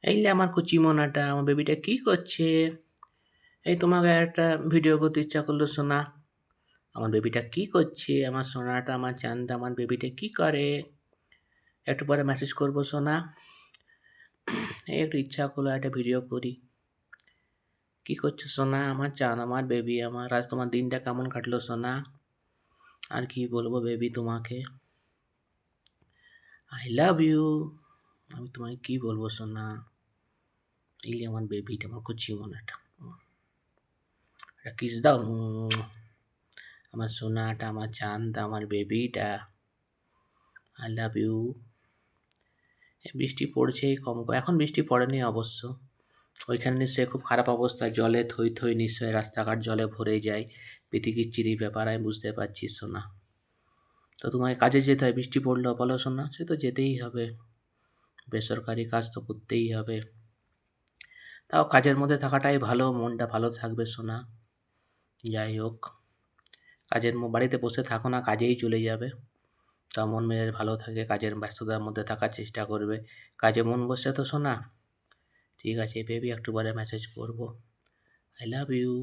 এই যে আমার কুচিমোনাটা, আমার বেবিটা কি করছে? এই তোমাকে একটা ভিডিও করতে ইচ্ছা করলো সোনা। আমার বেবিটা কি করছে? আমার সোনাটা, আমার চাঁদটা, আমার বেবিটা কি করে? একটু পরে মেসেজ করবো সোনা। এই একটু ইচ্ছা করলো একটা ভিডিও করি। কি করছো সোনা? আমার চাঁদ, আমার বেবি, আমার আজ তোমার দিনটা কেমন কাটলো সোনা? আর কি বলবো বেবি তোমাকে? I love you. আমি তোমাকে কি বলবো সোনা? এই যে আমার বেবিটা, আমার কুচিমোনাটা। একটা কিস দাও। আমার সোনাটা, আমার চাঁদটা, আমার বেবিটা। I love you. বৃষ্টি পড়ছে এখন বৃষ্টি পড়েনি অবশ্য। ওইখানে নিশ্চয়ই খুব খারাপ অবস্থা, জলে থই থই, নিশ্চয়ই রাস্তাঘাট জলে ভরে যায়। বিতিকিচ্ছিরি ব্যাপার, আমি বুঝতে পারছি সোনা। তো তোমাকে কাজে যেতে হয়, বৃষ্টি পড়লো বলো সোনা, সে তো যেতেই হবে। বেসরকারি কাজ তো করতেই হবে। তাও কাজের মধ্যে থাকাটাই ভালো, মনটা ভালো থাকবে সোনা। যাই হোক, বাড়িতে বসে থাকো না, কাজেই চলে যাবে। তা মন মেজাজ ভালো থাকে, কাজের ব্যস্ততার মধ্যে থাকার চেষ্টা করবে। কাজে মন বসছে তো সোনা? ঠিক আছে বেবি, একটু পরে মেসেজ করবো। I love you.